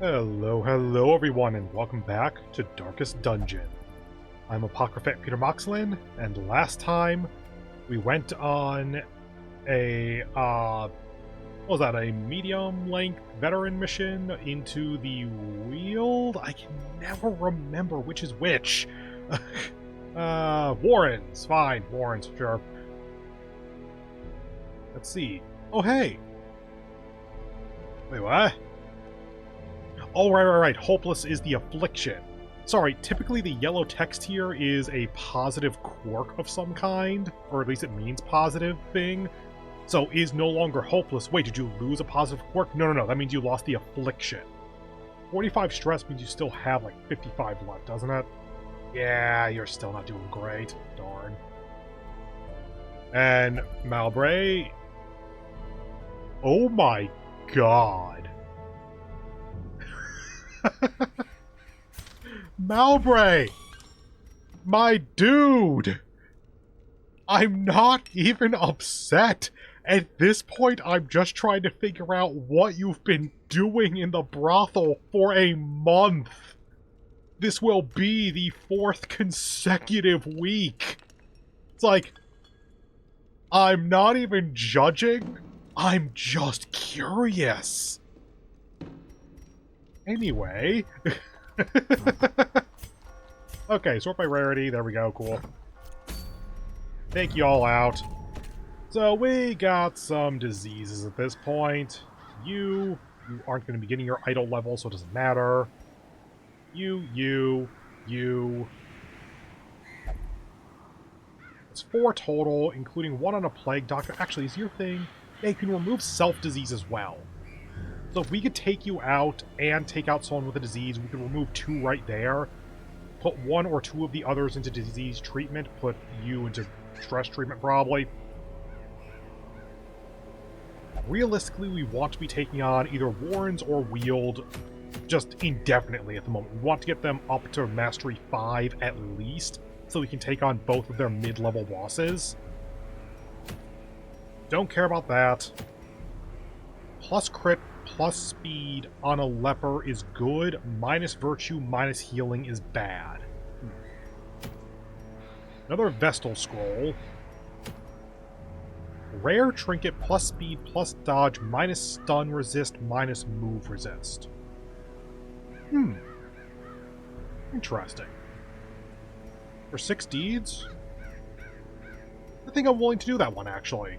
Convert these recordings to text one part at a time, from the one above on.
Hello everyone, and welcome back to Darkest Dungeon. I'm Apocryphate Peter Moxilin, and last time we went on a, what was that, a medium-length veteran mission into the Weald? I can never remember which is which. Warrens, fine, Warrens, sure. Let's see. Oh, hey! Wait, what? Oh, right. Hopeless is the affliction. Sorry, typically the yellow text here is a positive quirk of some kind, or at least it means positive thing. So, is no longer hopeless. Wait, did you lose a positive quirk? No, that means you lost the affliction. 45 stress means you still have like 55 left, doesn't it? Yeah, you're still not doing great. Darn. And Malbray... Oh my god. Malbray! My dude! I'm not even upset! At this point, I'm just trying to figure out what you've been doing in the brothel for a month! This will be the 4th consecutive week! It's like... I'm not even judging, I'm just curious! Anyway... Okay, sort by rarity. There we go. Cool. Take you all out. So we got some diseases at this point. You aren't going to be getting your idol level, so it doesn't matter. You. It's 4 total, including 1 on a plague doctor. Actually, is your thing? Yeah, you can remove self-disease as well. So if we could take you out and take out someone with a disease, we could remove 2 right there, put 1 or 2 of the others into disease treatment, put you into stress treatment probably. Realistically, we want to be taking on either Warrens or Weald just indefinitely at the moment. We want to get them up to Mastery 5 at least, so we can take on both of their mid-level bosses. Don't care about that. Plus crit, plus speed on a leper is good, minus virtue, minus healing is bad. Another Vestal Scroll. Rare trinket, plus speed, plus dodge, minus stun resist, minus move resist. Interesting. For 6 deeds? I think I'm willing to do that one, actually.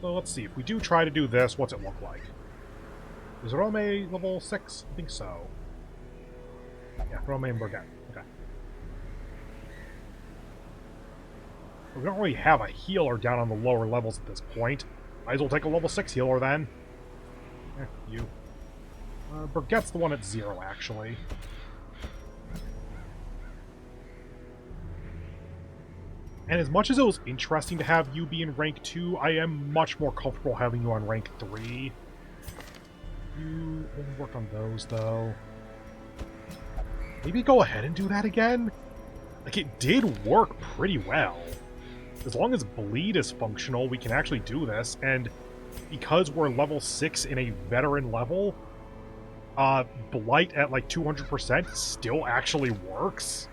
So let's see, if we do try to do this, what's it look like? Is Rome level 6? I think so. Yeah, Rome and Burgett. Okay. We don't really have a healer down on the lower levels at this point. Might as well take a level 6 healer then. You. Burgett's the one at 0, actually. And as much as it was interesting to have you be in rank 2, I am much more comfortable having you on rank 3. You only worked on those, though. Maybe go ahead and do that again? Like, it did work pretty well. As long as Bleed is functional, we can actually do this, and because we're level 6 in a veteran level, Blight at like 200% still actually works.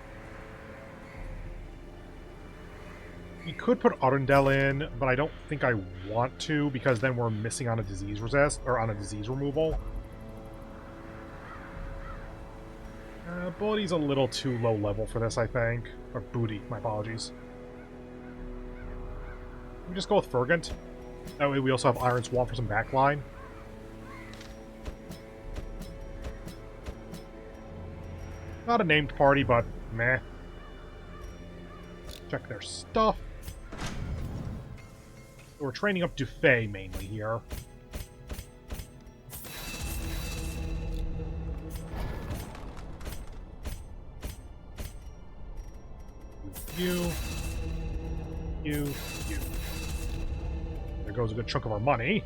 We could put Arundel in, but I don't think I want to, because then we're missing on a disease resist, or on a disease removal. Booty's a little too low level for this, I think. Or Booty, my apologies. We just go with Fergant. That way we also have Iron Swamp for some backline. Not a named party, but meh. Check their stuff. We're training up Dufay mainly here. You. There goes a good chunk of our money.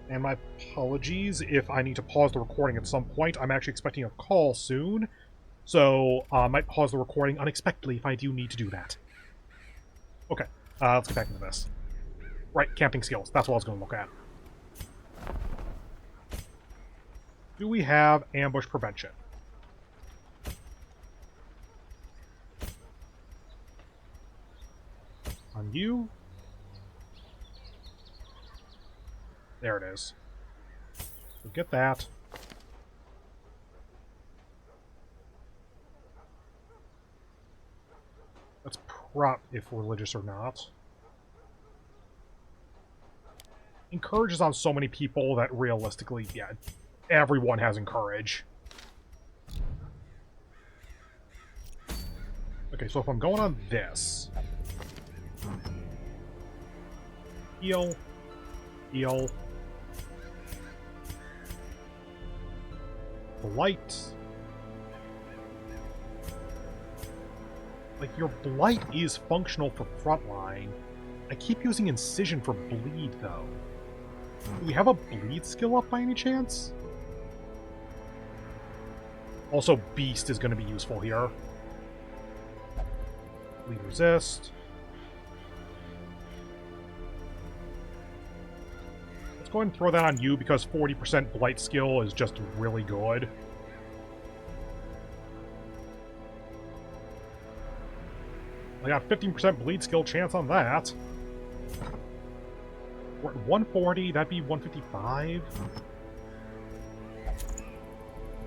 And my apologies if I need to pause the recording at some point. I'm actually expecting a call soon. So, I might pause the recording unexpectedly if I do need to do that. Okay, let's get back into this. Right, camping skills. That's what I was going to look at. Do we have ambush prevention? On you? There it is. So get that. Let's prop if religious or not. Encourage is on so many people that realistically, yeah, everyone has encourage. Okay, so if I'm going on this... Heal. Heal. Blight. Like, your Blight is functional for frontline. I keep using Incision for Bleed, though. Do we have a Bleed skill up by any chance? Also, Beast is going to be useful here. Bleed Resist. Let's go ahead and throw that on you, because 40% Blight skill is just really good. I got 15% bleed skill chance on that. We're at 140, that'd be 155.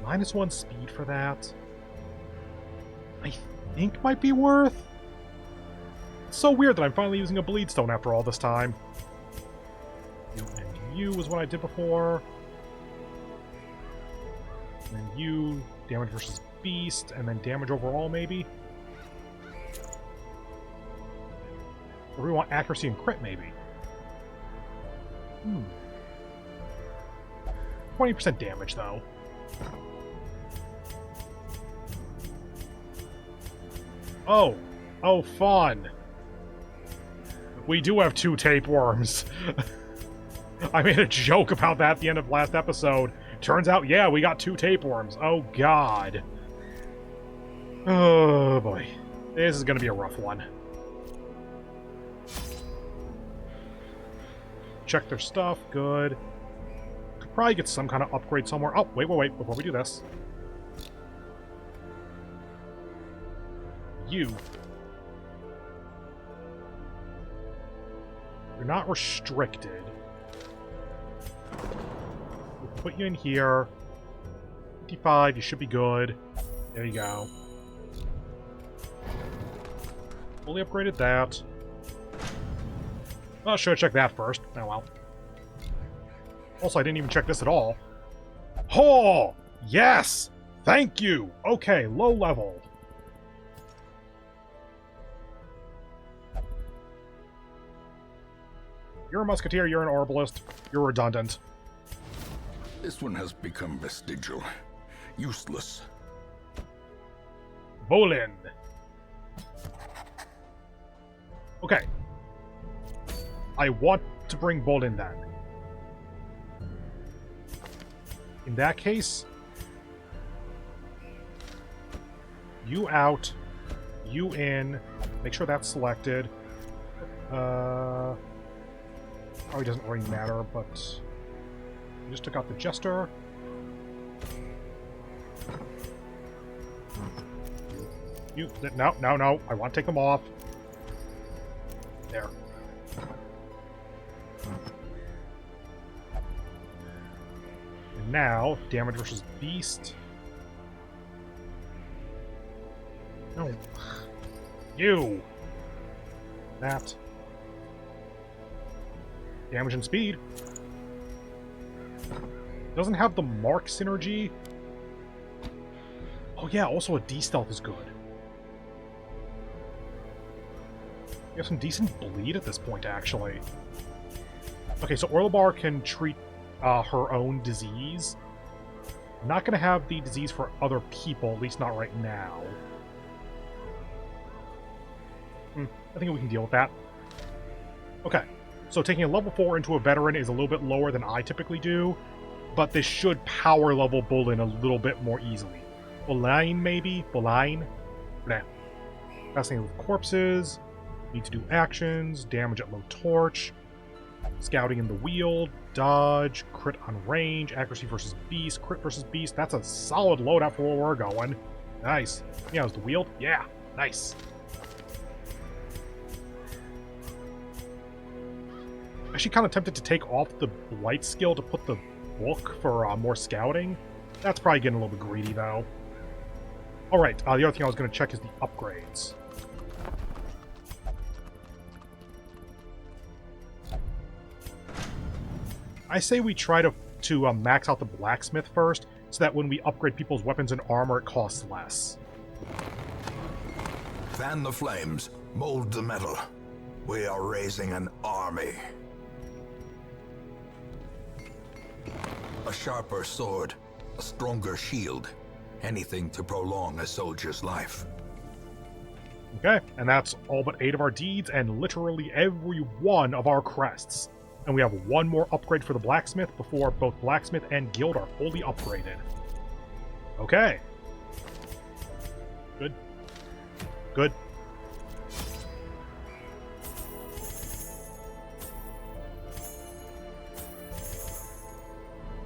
-1 speed for that. I think might be worth. It's so weird that I'm finally using a bleed stone after all this time. You and you was what I did before. And then you, damage versus beast, and then damage overall maybe. Or we want accuracy and crit, maybe. 20% damage, though. Oh. Oh, fun. We do have 2 tapeworms. I made a joke about that at the end of last episode. Turns out, yeah, we got 2 tapeworms. Oh, God. Oh, boy. This is going to be a rough one. Check their stuff. Good. Could probably get some kind of upgrade somewhere. Oh, wait. Before we do this. You. You're not restricted. We'll put you in here. 55, you should be good. There you go. Fully upgraded that. Oh, should have checked that first. Oh well. Also, I didn't even check this at all. Oh! Yes! Thank you! Okay, low level. You're a musketeer, you're an arbalist, you're redundant. This one has become vestigial. Useless. Bolin. Okay. I want to bring Bolin then. In that case, you out, you in, make sure that's selected. Probably doesn't really matter, but I just took out the Jester. No, I want to take them off. There. And now, damage versus beast. No. You! That. Damage and speed. Doesn't have the mark synergy. Oh yeah, also a D-stealth is good. We have some decent bleed at this point, actually. Okay, so Orlebar can treat her own disease. Not going to have the disease for other people, at least not right now. I think we can deal with that. Okay, so taking a level 4 into a veteran is a little bit lower than I typically do, but this should power level Bolin a little bit more easily. Bolin, maybe? Bolin? Nah. Fascinating with corpses. Need to do actions. Damage at low torch. Scouting in the wield. dodge, crit on range, accuracy versus beast, crit versus beast. That's a solid loadout for where we're going. Nice. Yeah, was the wield? Yeah, nice. Actually kind of tempted to take off the blight skill to put the book for more scouting. That's probably getting a little bit greedy, though. Alright, the other thing I was going to check is the upgrades. I say we try to max out the blacksmith first, so that when we upgrade people's weapons and armor, it costs less. Fan the flames, mold the metal. We are raising an army. A sharper sword, a stronger shield. Anything to prolong a soldier's life. Okay, and that's all but 8 of our deeds and literally every one of our crests. And we have one more upgrade for the blacksmith before both blacksmith and guild are fully upgraded. Okay. Good. Good.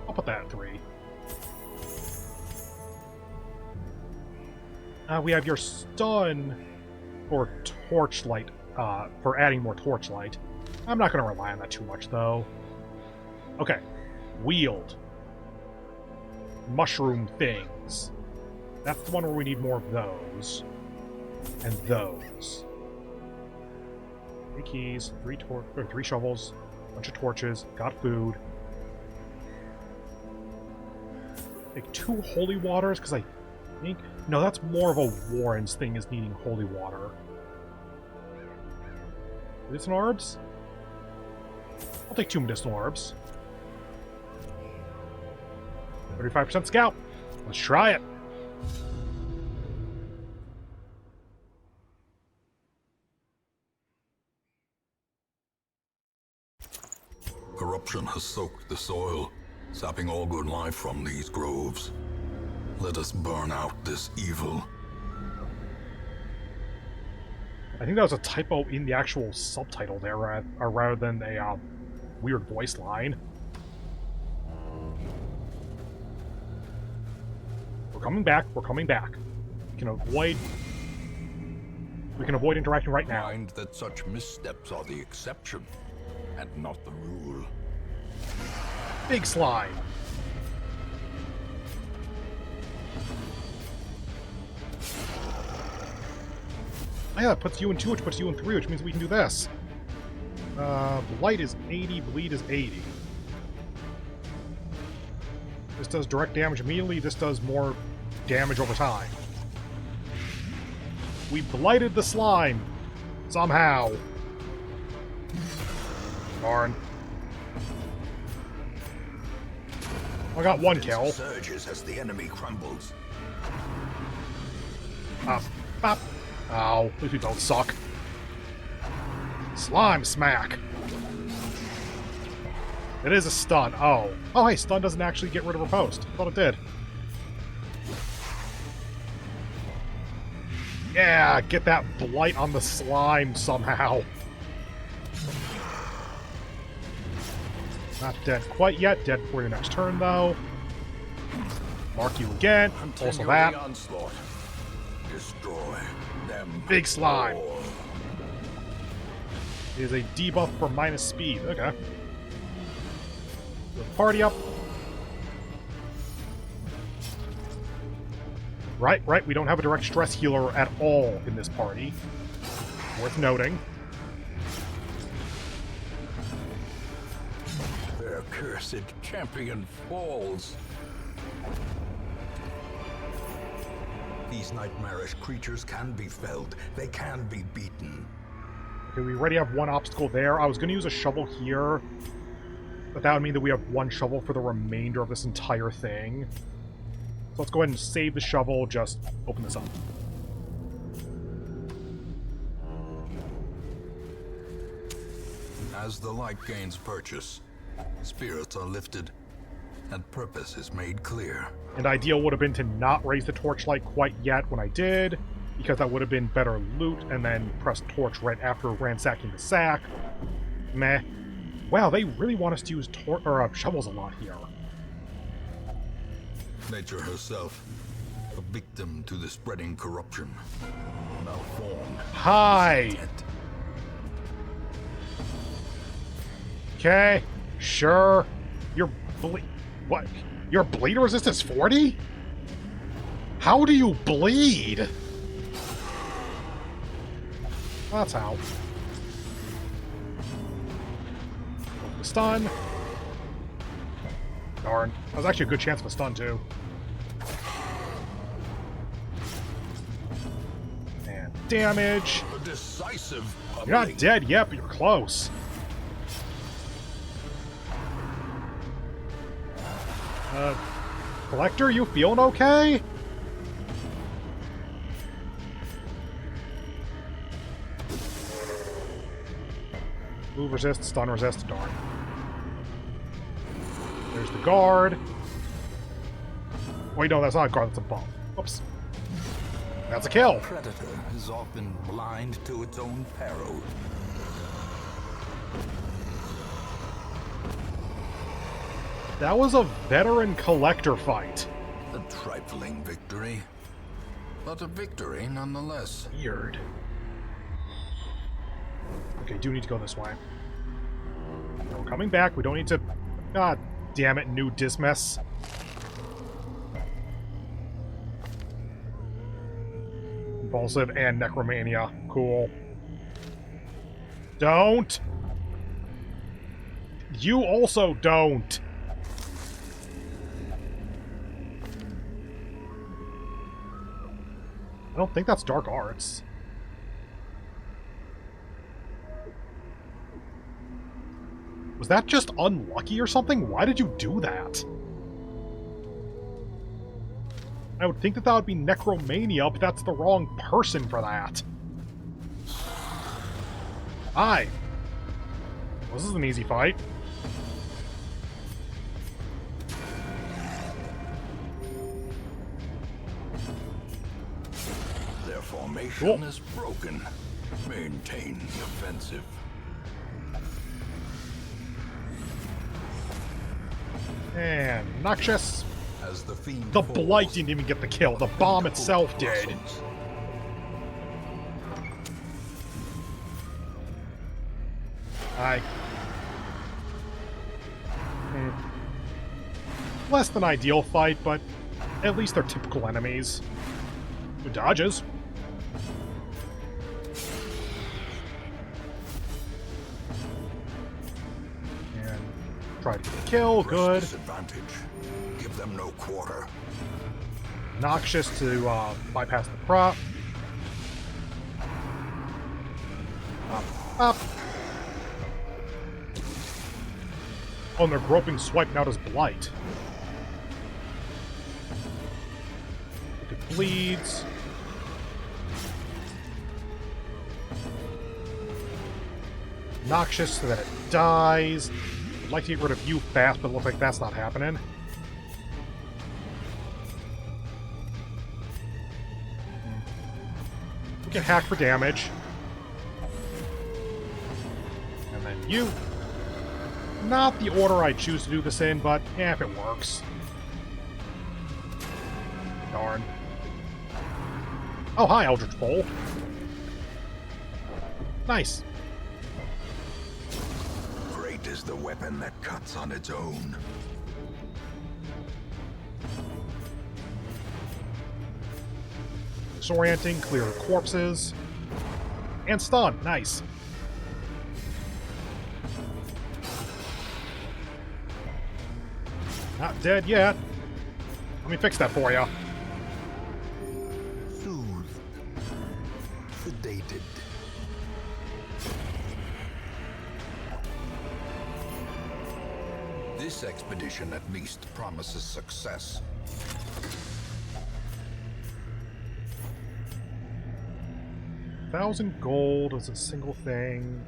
I'll put that at 3. We have your stun for torchlight, for adding more torchlight. I'm not going to rely on that too much, though. Okay. Wield. Mushroom things. That's the one where we need more of those. And those. 3 keys, 3 shovels, bunch of torches, got food. Take 2 holy waters, because I think... No, that's more of a Warren's thing, is needing holy water. Medicinal herbs? I'll take 2 medicinal herbs. 35% scout. Let's try it. Corruption has soaked the soil, sapping all good life from these groves. Let us burn out this evil. I think that was a typo in the actual subtitle there, rather than a weird voice line. We're coming back. We're coming back. We can avoid interacting right now. Mind that such missteps are the exception and not the rule. Big slime. Oh yeah, that puts you in 2, which puts you in 3, which means we can do this. Blight is 80, bleed is 80. This does direct damage immediately, this does more damage over time. We blighted the slime. Somehow. Darn. I got 1 kill. Surges as the enemy crumbles. Bop. Ow, at least we don't suck. Slime smack. It is a stun. Oh. Oh, hey, stun doesn't actually get rid of riposte. I thought it did. Yeah, get that blight on the slime somehow. Not dead quite yet. Dead before your next turn, though. Mark you again. Also that. Onslaught. Destroy them. Big slime. all. It is a debuff for minus speed. Okay. Party up. Right. We don't have a direct stress healer at all in this party. Worth noting. Their cursed champion falls. These nightmarish creatures can be felled. They can be beaten. Okay, we already have 1 obstacle there. I was going to use a shovel here, but that would mean that we have 1 shovel for the remainder of this entire thing. So let's go ahead and save the shovel, just open this up. As the light gains purchase, spirits are lifted, and purpose is made clear. And ideal would have been to not raise the torchlight quite yet when I did, because that would have been better loot, and then press torch right after ransacking the sack. Meh. Wow, they really want us to use shovels a lot here. Nature herself, a victim to the spreading corruption. Malformed. Hi! Okay, sure. You're what? Your bleed resistance 40? How do you bleed? That's how. Stun. Darn. That was actually a good chance of a stun, too. And damage. A decisive You're not dead yet, but you're close. Collector, you feeling okay? Move resist, stun resist, darn. There's the guard. Wait, no, that's not a guard, that's a buff. Whoops. That's a kill. Predator is often blind to its own peril. That was a veteran collector fight. A trifling victory, but a victory nonetheless. Weird. Okay, do need to go this way. No, we're coming back. We don't need to... God damn it, new Dismas. Impulsive and Necromania. Cool. Don't! You also don't! I don't think that's Dark Arts. Was that just unlucky or something? Why did you do that? I would think that that would be Necromania, but that's the wrong person for that. Hi. This is an easy fight. Their formation is broken. Maintain the offensive. And Noxious. As the fiend The falls, Blight didn't even get the kill. The bomb itself did. blossoms. Hi. Less than ideal fight, but at least they're typical enemies. Good dodges. And try to get a kill. Press Good. disadvantage. Give them no quarter. Noxious to bypass the prop. Up. Oh, and they're groping swiping out his Blight. It bleeds. Noxious so that it dies. I'd like to get rid of you fast, but it looks like that's not happening. We can hack for damage. And then you. Not the order I choose to do this in, but yeah, if it works. Darn. Oh, hi, Eldritch Bowl. Nice. Great is the weapon that cuts on its own. Disorienting, clear corpses. And stun. Nice. Not dead yet. Let me fix that for you. Soothed. Sedated. This expedition at least promises success. $1,000 gold is a single thing.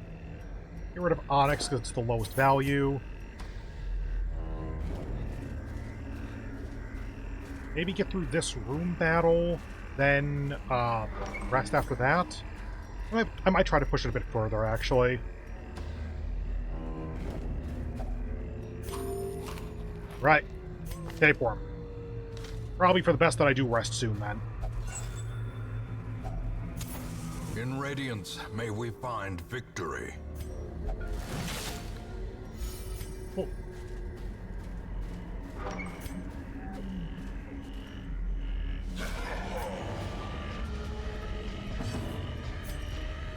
Get rid of Onyx because it's the lowest value. Maybe get through this room battle, then rest after that. I might try to push it a bit further, actually. Right. Tapeworm. Probably for the best that I do rest soon, then. In Radiance, may we find victory. Oh.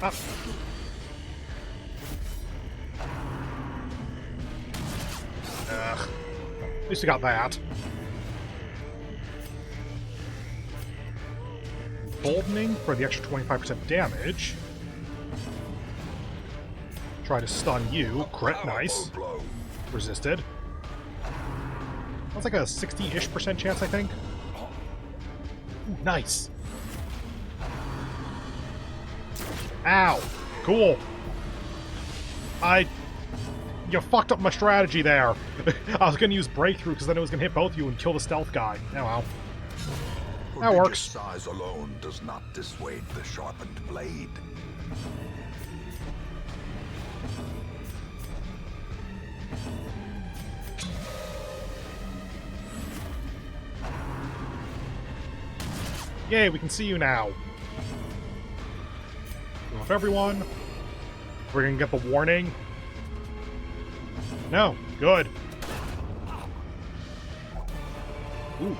Ah. Ugh. At least we got that. Boldening for the extra 25% damage. Try to stun you. Crit, nice. Resisted. That's like a 60-ish% chance, I think. Ooh, nice. Ow. Cool. You fucked up my strategy there. I was going to use Breakthrough because then it was going to hit both of you and kill the stealth guy. Oh well. That works. Size alone does not dissuade the sharpened blade. Yay, we can see you now. Kill off everyone. We're gonna get the warning. No, good. Ooh.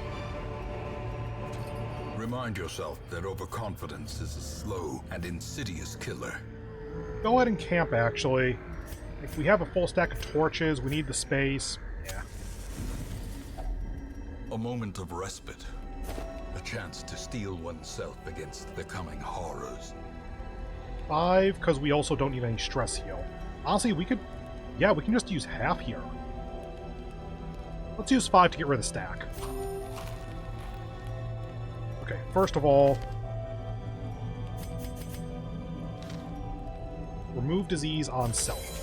Remind yourself that overconfidence is a slow and insidious killer. Go ahead and camp, actually. If we have a full stack of torches, we need the space. Yeah. A moment of respite. A chance to steel oneself against the coming horrors. 5, because we also don't need any stress heal. Honestly, we could... Yeah, we can just use half here. Let's use 5 to get rid of the stack. Okay, first of all... remove disease on self.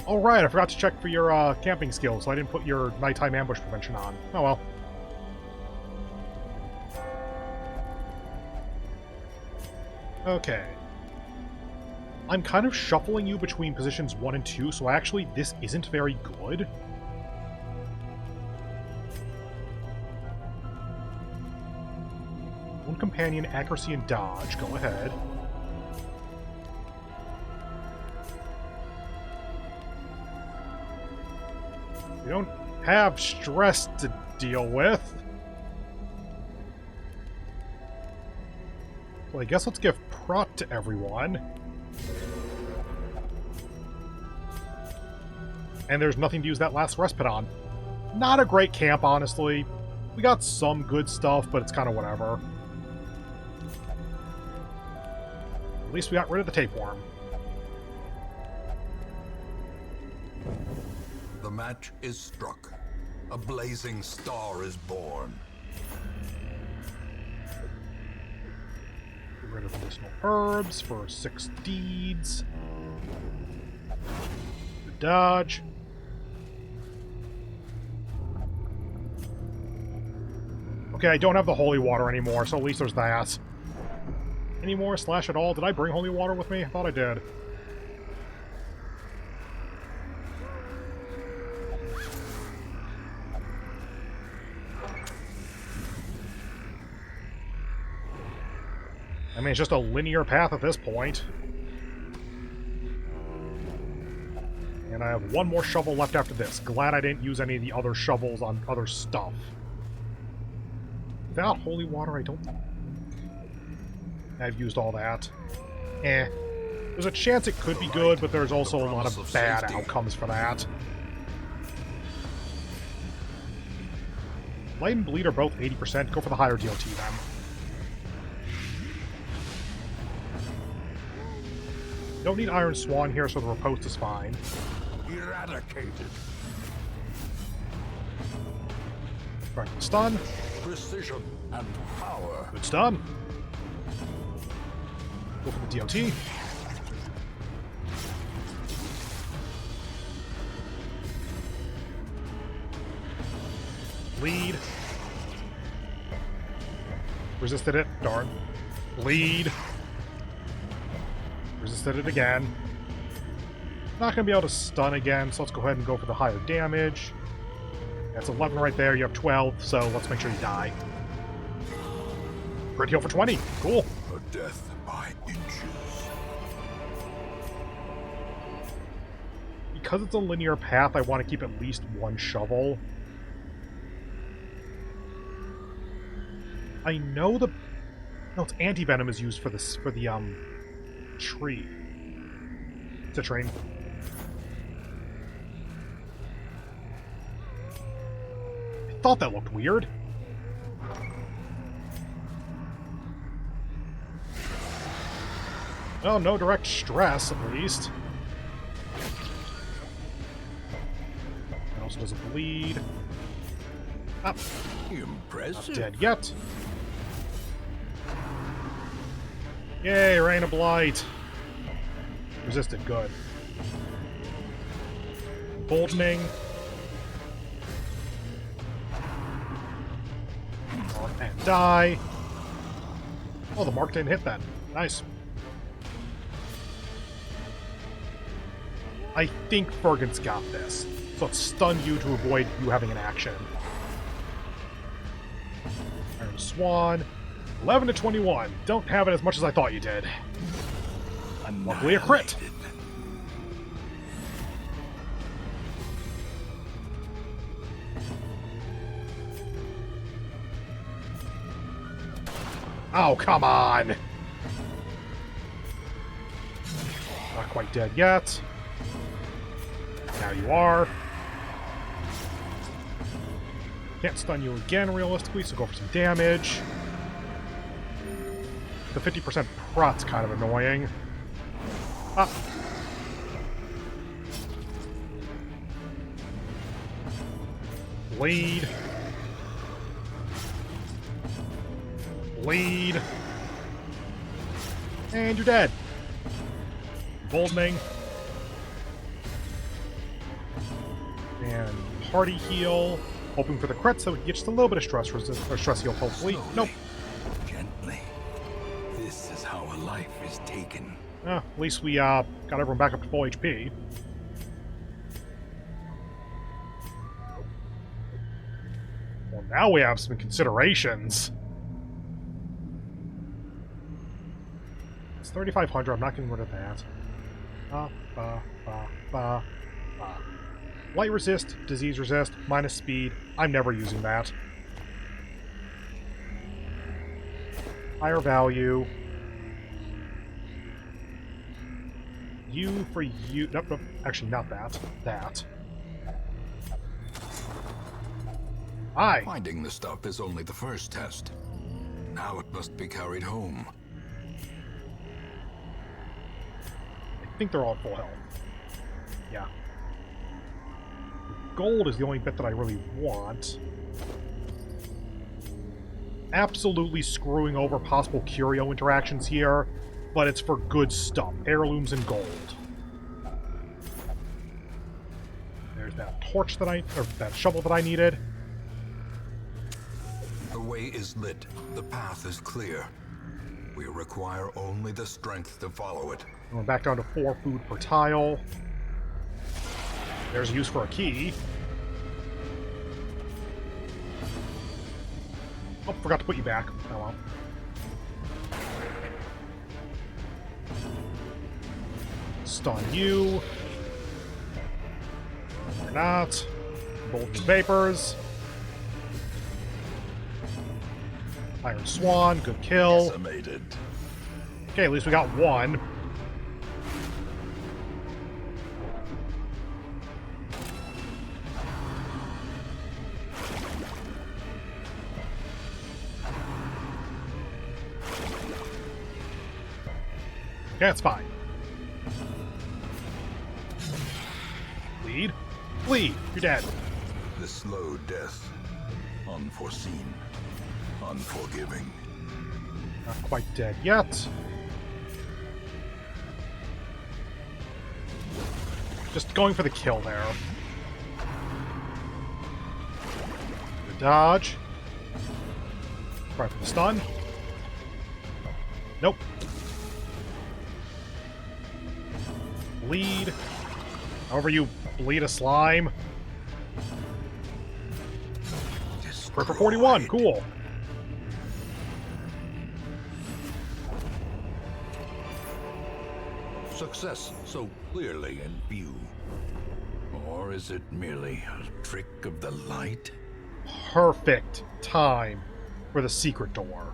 Oh right, I forgot to check for your camping skills, so I didn't put your nighttime ambush prevention on. Oh well. Okay. I'm kind of shuffling you between positions 1 and 2, so actually this isn't very good. One companion, accuracy and dodge. Go ahead. We don't have stress to deal with. Well, I guess let's give prot to everyone. And there's nothing to use that last respite on. Not a great camp, honestly. We got some good stuff, but it's kind of whatever. At least we got rid of the tapeworm. The match is struck. A blazing star is born. Get rid of medicinal herbs for 6 deeds. Good dodge. Okay, I don't have the holy water anymore, so at least there's that. Any more slash at all? Did I bring holy water with me? I thought I did. I mean, it's just a linear path at this point. And I have one more shovel left after this. Glad I didn't use any of the other shovels on other stuff. Without holy water, I don't think I've used all that. Eh. There's a chance it could be good, but there's also a lot of bad outcomes for that. Light and bleed are both 80%. Go for the higher DOT then. Don't need Iron Swan here, so the riposte is fine. Eradicated. Right, stun. Precision and power. Good stun. Go for the DOT. Bleed. Resisted it. Darn. Bleed. Resisted it again. Not going to be able to stun again, so let's go ahead and go for the higher damage. That's 11 right there, you have 12, so let's make sure you die. Crit heal for 20, cool. A death by inches. Because it's a linear path, I want to keep at least one shovel. I know the... No, it's anti-venom is used for this, for the, tree. Citrine. I thought that looked weird. Oh, no direct stress, at least. It also doesn't bleed. Ah, Impressive. not dead yet. Yay, Rain of Blight. Resisted, good. Boldening. And die. Oh, the mark didn't hit that. Nice. I think Fergen's got this. So let's stun you to avoid you having an action. Iron Swan. 11 to 21. Don't have it as much as I thought you did. Luckily a crit. Oh, come on! Not quite dead yet. Now you are. Can't stun you again, realistically, so go for some damage. The 50% prot's kind of annoying. Ah. Bleed. Bleed. And you're dead. Boldening. And party heal. Hoping for the crit so we can get just a little bit of stress resist or stress heal, hopefully. Slowly, Nope. Gently. This is how a life is taken. At least we got everyone back up to full HP. Well, now we have some considerations. It's 3,500. I'm not getting rid of that. Light resist, disease resist, minus speed. I'm never using that. Higher value. You for you. Nope, nope. Actually, not that. That. Aye. Finding the stuff is only the first test. Now it must be carried home. I think they're all at full health. Yeah. Gold is the only bit that I really want. Absolutely screwing over possible curio interactions here, but it's for good stuff. Heirlooms and gold. There's that torch that or that shovel that I needed. The way is lit. The path is clear. We require only the strength to follow it. We're back down to 4 food per tile. There's a use for a key. Oh, forgot to put you back. Oh well. Stun you. Or not. Golden Vapors. Iron Swan, good kill. Decimated. Okay, at least we got one. Yeah, it's fine. Bleed. Bleed. You're dead. The slow death. Unforeseen. Unforgiving. Not quite dead yet. Just going for the kill there. Good dodge. Try for the stun. Nope. Bleed. However you bleed a slime. Crit for 41, cool. Success so clearly in view. Or is it merely a trick of the light? Perfect time for the secret door.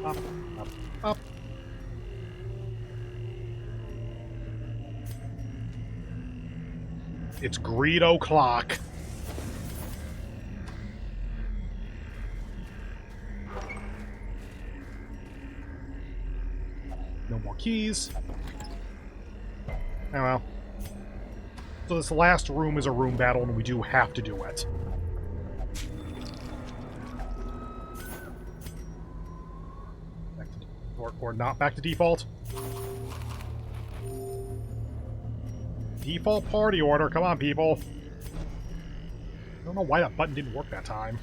Up, up, up. It's Greed o'clock. No more keys. Oh well. So this last room is a room battle, and we do have to do it. Back to, or not back to default. Default party order. Come on, people. I don't know why that button didn't work that time.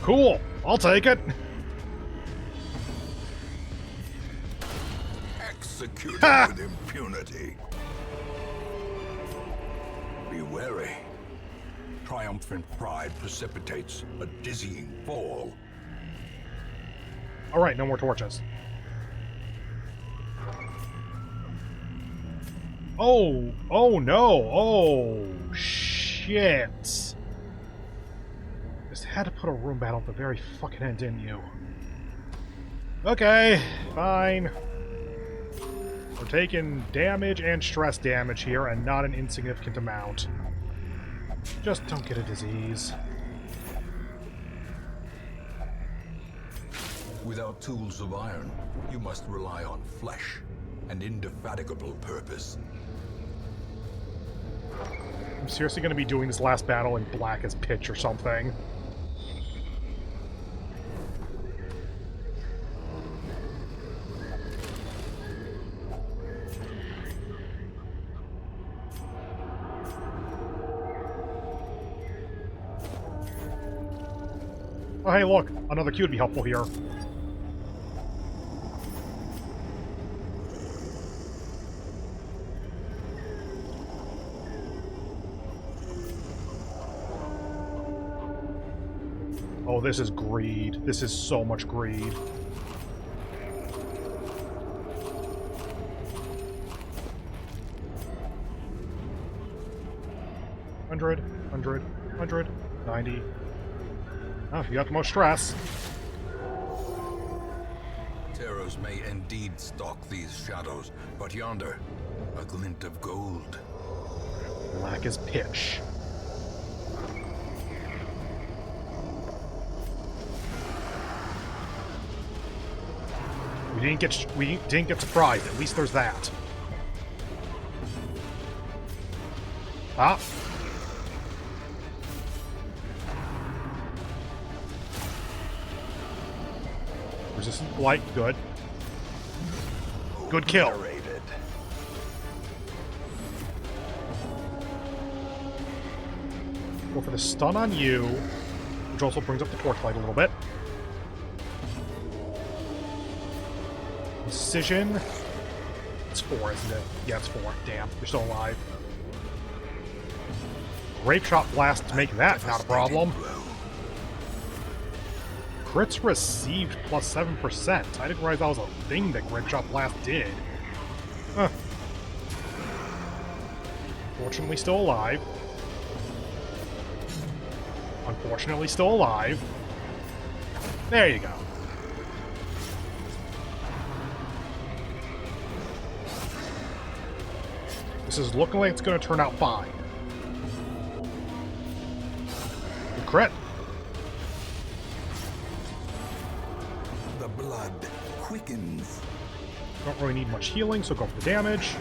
Cool. I'll take it. Executed with impunity. Be wary. Triumphant pride precipitates a dizzying fall. Alright, no more torches. Oh! Oh no! Oh, shit! Just had to put a room battle at the very fucking end, didn't you? Okay, fine. We're taking damage and stress damage here, and not an insignificant amount. Just don't get a disease. Without tools of iron, you must rely on flesh and indefatigable purpose. I'm seriously going to be doing this last battle in black as pitch or something. Oh, hey, look! Another Q would be helpful here. Oh, this is greed. This is so much greed. $100, $100, $100, $90. Oh, you got the most stress. Terrors may indeed stalk these shadows, but yonder, a glint of gold. Black as pitch. We didn't get surprised. At least there's that. Ah. Resistant blight, good. Good kill. Go for the stun on you, which also brings up the torchlight a little bit. Incision. It's 4, isn't it? Yeah, it's 4. Damn, you're still alive. Grape Shot Blast to make that not a problem. Crits received plus 7%. I didn't realize that was a thing that Grape Shot Blast did. Huh. Fortunately still alive. Unfortunately still alive. There you go. This is looking like it's going to turn out fine. Good crit. The blood quickens. Don't really need much healing, so go for the damage.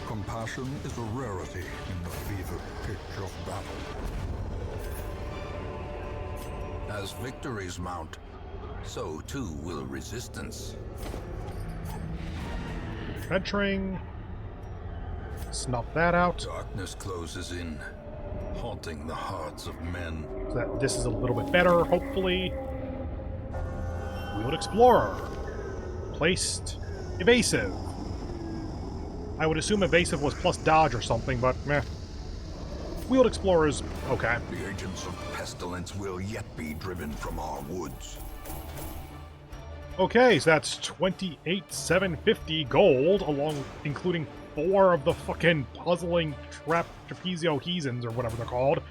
Compassion is a rarity in the fevered pitch of battle. As victories mount, so too will resistance. Venturing. Snuff that out. Darkness closes in. haunting the hearts of men. So that this is a little bit better, hopefully. Wheeled Explorer. Placed Evasive. I would assume Evasive was plus Dodge or something, but meh. Wheeled Explorer's okay. The agents of pestilence will yet be driven from our woods. Okay, so that's 28,750 gold, including 4 of the fucking puzzling trapezohesons, or whatever they're called.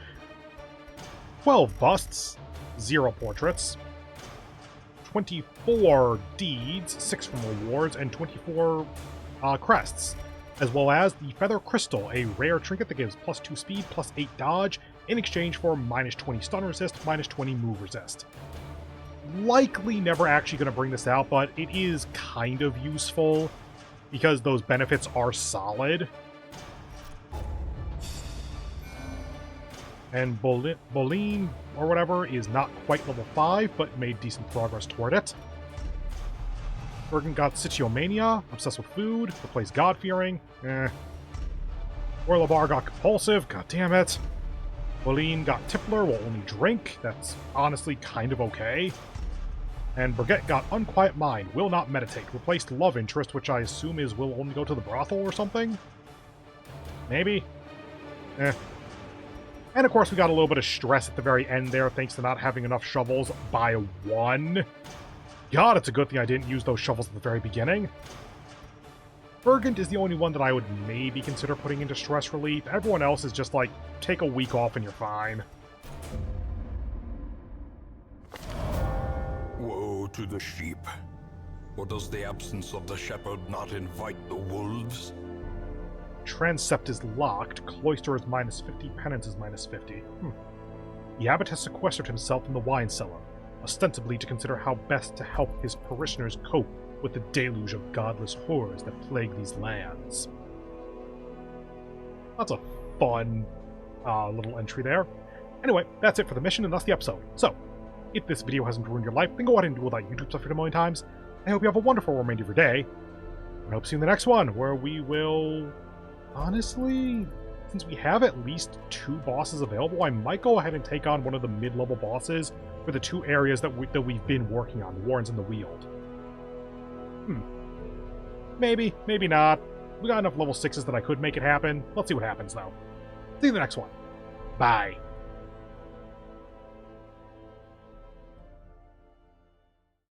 12 busts, 0 portraits, 24 deeds, 6 from rewards, and 24 crests, as well as the Feather Crystal, a rare trinket that gives plus 2 speed, plus 8 dodge, in exchange for minus 20 stun resist, minus 20 move resist. Likely never actually going to bring this out, but it is kind of useful because those benefits are solid. And Bolin, or whatever, is not quite level 5, but made decent progress toward it. Bergen got Sitiomania, obsessed with food, replaced God-fearing. Orlabar got compulsive, god damn it. Bolin got Tippler, will only drink, that's honestly kind of okay. And Burgett got Unquiet Mind, will not meditate, replaced Love Interest, which I assume is will only go to the brothel or something? Maybe? And of course we got a little bit of stress at the very end there, thanks to not having enough shovels by 1. God, it's a good thing I didn't use those shovels at the very beginning. Bergant is the only one that I would maybe consider putting into stress relief. Everyone else is just like, take a week off and you're fine. Woe to the sheep. Or does the absence of the shepherd not invite the wolves? Transept is locked. Cloister is minus 50. Penance is minus 50. The abbot has sequestered himself in the wine cellar, ostensibly to consider how best to help his parishioners cope with the deluge of godless horrors that plague these lands. That's a fun little entry there. Anyway, that's it for the mission, and that's the episode. So, if this video hasn't ruined your life, then go ahead and do all that YouTube stuff a million times. I hope you have a wonderful remainder of your day. And I hope to see you in the next one, where we will... Honestly, since we have at least 2 bosses available, I might go ahead and take on one of the mid-level bosses for the 2 areas that we've been working on, the Warrens and the Weald. Maybe, maybe not. We got enough level 6s that I could make it happen. Let's see what happens, though. See you in the next one. Bye.